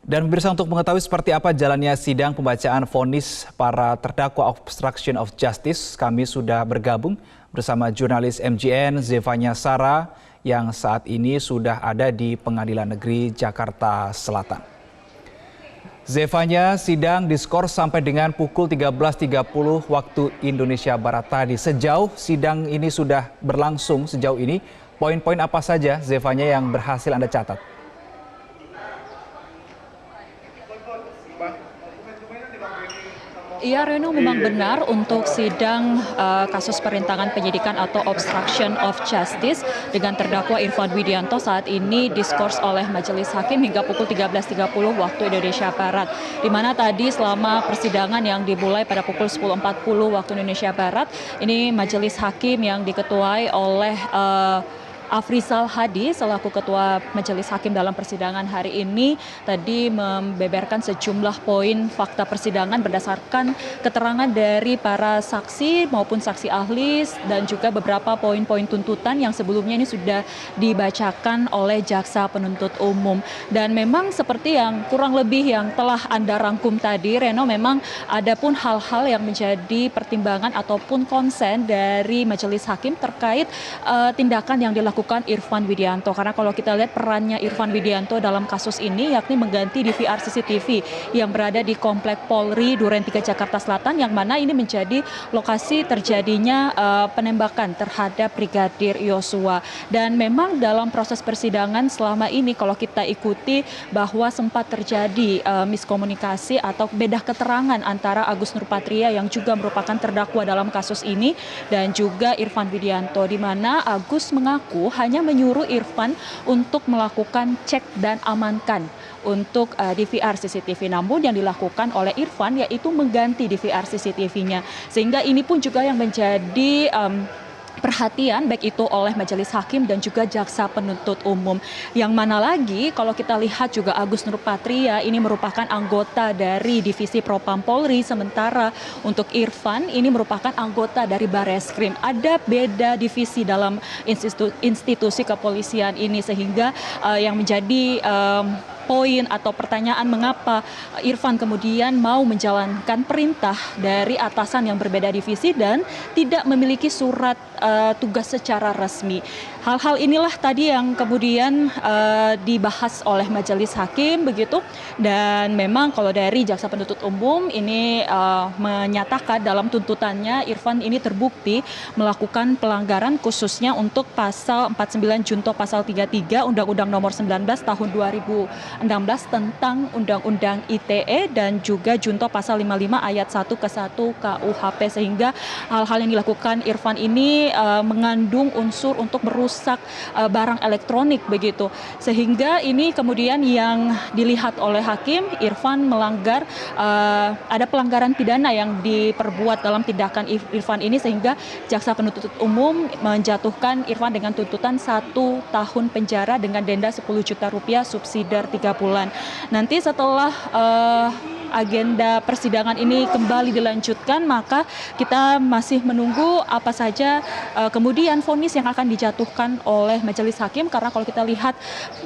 Dan pemirsa, untuk mengetahui seperti apa jalannya sidang pembacaan vonis para terdakwa obstruction of justice, kami sudah bergabung bersama jurnalis MJN Zevanya Sara yang saat ini sudah ada di Pengadilan Negeri Jakarta Selatan. Zevanya, sidang diskors sampai dengan pukul 13.30 waktu Indonesia Barat tadi. Sejauh sidang ini sudah berlangsung sejauh ini, poin-poin apa saja Zevanya yang berhasil Anda catat? Iya, Reno, memang benar untuk sidang kasus perintangan penyidikan atau obstruction of justice dengan terdakwa Irfan Widianto saat ini diskors oleh Majelis Hakim hingga pukul 13.30 waktu Indonesia Barat. Di mana tadi selama persidangan yang dimulai pada pukul 10.40 waktu Indonesia Barat, ini Majelis Hakim yang diketuai oleh Afrizal Hadi selaku Ketua Majelis Hakim dalam persidangan hari ini tadi membeberkan sejumlah poin fakta persidangan berdasarkan keterangan dari para saksi maupun saksi ahli dan juga beberapa poin-poin tuntutan yang sebelumnya ini sudah dibacakan oleh jaksa penuntut umum. Dan memang seperti yang kurang lebih yang telah Anda rangkum tadi, Reno, memang ada pun hal-hal yang menjadi pertimbangan ataupun konsen dari Majelis Hakim terkait tindakan yang dilakukan Irfan Widianto. Karena kalau kita lihat perannya Irfan Widianto dalam kasus ini yakni mengganti DVR CCTV yang berada di Komplek Polri Duren 3 Jakarta Selatan, yang mana ini menjadi lokasi terjadinya penembakan terhadap Brigadir Yosua. Dan memang dalam proses persidangan selama ini kalau kita ikuti bahwa sempat terjadi miskomunikasi atau beda keterangan antara Agus Nurpatria yang juga merupakan terdakwa dalam kasus ini dan juga Irfan Widianto, di mana Agus mengaku hanya menyuruh Irfan untuk melakukan cek dan amankan untuk DVR CCTV. Namun yang dilakukan oleh Irfan yaitu mengganti DVR CCTV-nya. Sehingga ini pun juga yang menjadi perhatian baik itu oleh Majelis Hakim dan juga jaksa penuntut umum. Yang mana lagi kalau kita lihat juga Agus Nurpatria ini merupakan anggota dari Divisi Propam Polri, sementara untuk Irfan ini merupakan anggota dari Bareskrim. Ada beda divisi dalam institusi kepolisian ini, sehingga yang menjadi poin atau pertanyaan mengapa Irfan kemudian mau menjalankan perintah dari atasan yang berbeda divisi dan tidak memiliki surat tugas secara resmi. Hal-hal inilah tadi yang kemudian dibahas oleh Majelis Hakim begitu. Dan memang kalau dari jaksa penuntut umum ini menyatakan dalam tuntutannya Irfan ini terbukti melakukan pelanggaran khususnya untuk pasal 49 junto pasal 33 Undang-Undang Nomor 19 tahun 2016 tentang Undang-Undang ITE dan juga junto pasal 55 ayat 1 ke 1 KUHP, sehingga hal-hal yang dilakukan Irfan ini mengandung unsur untuk merusak barang elektronik begitu, sehingga ini kemudian yang dilihat oleh hakim Irfan melanggar ada pelanggaran pidana yang diperbuat dalam tindakan Irfan ini, sehingga jaksa penuntut umum menjatuhkan Irfan dengan tuntutan 1 tahun penjara dengan denda 10 juta rupiah subsidiar 3 bulan. Nanti setelah agenda persidangan ini kembali dilanjutkan, maka kita masih menunggu apa saja kemudian vonis yang akan dijatuhkan oleh Majelis Hakim. Karena kalau kita lihat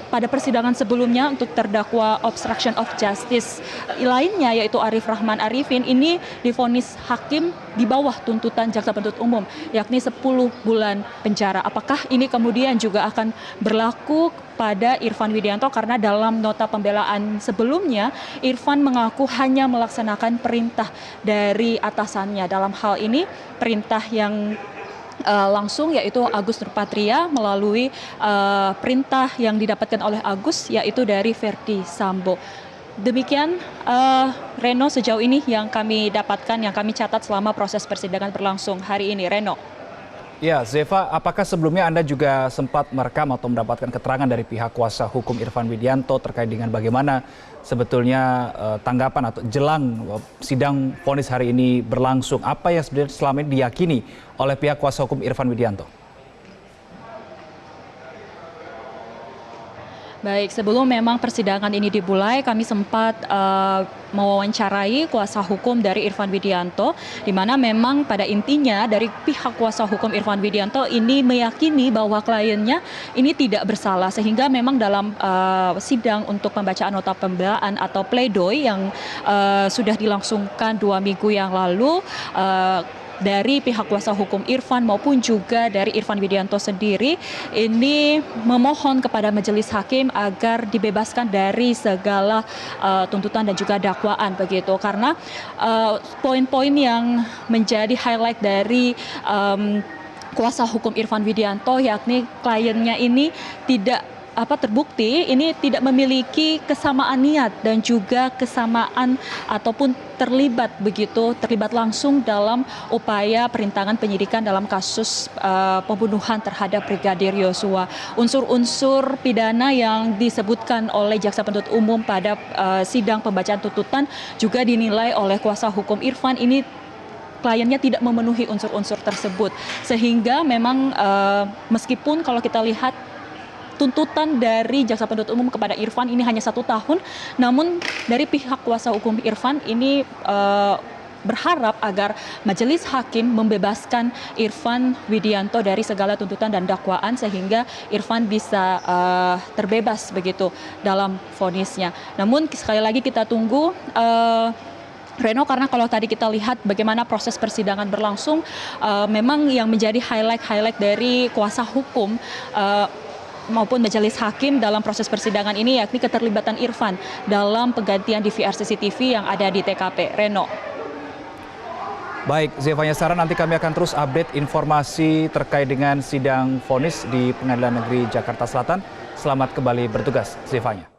pada persidangan sebelumnya untuk terdakwa obstruction of justice lainnya yaitu Arif Rahman Arifin ini divonis hakim di bawah tuntutan jaksa penuntut umum yakni 10 bulan penjara. Apakah ini kemudian juga akan berlaku pada Irfan Widianto? Karena dalam nota pembelaan sebelumnya Irfan mengaku hanya melaksanakan perintah dari atasannya. Dalam hal ini perintah yang langsung yaitu Agus Nurpatria melalui perintah yang didapatkan oleh Agus yaitu dari Verdi Sambo. Demikian Reno sejauh ini yang kami dapatkan, yang kami catat selama proses persidangan berlangsung hari ini. Reno. Ya, Zeva, apakah sebelumnya Anda juga sempat merekam atau mendapatkan keterangan dari pihak kuasa hukum Irfan Widianto terkait dengan bagaimana sebetulnya tanggapan atau jelang sidang vonis hari ini berlangsung? Apa yang sebenarnya selama ini diyakini oleh pihak kuasa hukum Irfan Widianto? Baik, sebelum memang persidangan ini dimulai, kami sempat mewawancarai kuasa hukum dari Irfan Widianto, di mana memang pada intinya dari pihak kuasa hukum Irfan Widianto ini meyakini bahwa kliennya ini tidak bersalah, sehingga memang dalam sidang untuk pembacaan nota pembelaan atau pledoi yang sudah dilangsungkan 2 minggu yang lalu, dari pihak kuasa hukum Irfan maupun juga dari Irfan Widianto sendiri ini memohon kepada majelis hakim agar dibebaskan dari segala tuntutan dan juga dakwaan begitu, karena poin-poin yang menjadi highlight dari kuasa hukum Irfan Widianto yakni kliennya ini tidak terbukti ini tidak memiliki kesamaan niat dan juga kesamaan ataupun terlibat langsung dalam upaya perintangan penyidikan dalam kasus pembunuhan terhadap Brigadir Yosua. Unsur-unsur pidana yang disebutkan oleh jaksa penuntut umum pada sidang pembacaan tuntutan juga dinilai oleh kuasa hukum Irfan ini kliennya tidak memenuhi unsur-unsur tersebut, sehingga memang meskipun kalau kita lihat tuntutan dari jaksa penuntut umum kepada Irfan ini hanya 1 tahun, namun dari pihak kuasa hukum Irfan ini berharap agar majelis hakim membebaskan Irfan Widianto dari segala tuntutan dan dakwaan, sehingga Irfan bisa terbebas begitu dalam vonisnya. Namun sekali lagi kita tunggu Reno, karena kalau tadi kita lihat bagaimana proses persidangan berlangsung, memang yang menjadi highlight dari kuasa hukum maupun majelis hakim dalam proses persidangan ini yakni keterlibatan Irfan dalam penggantian DVR CCTV yang ada di TKP. Reno. Baik, Zevanya Sarah, nanti kami akan terus update informasi terkait dengan sidang vonis di Pengadilan Negeri Jakarta Selatan. Selamat kembali bertugas, Zevanya.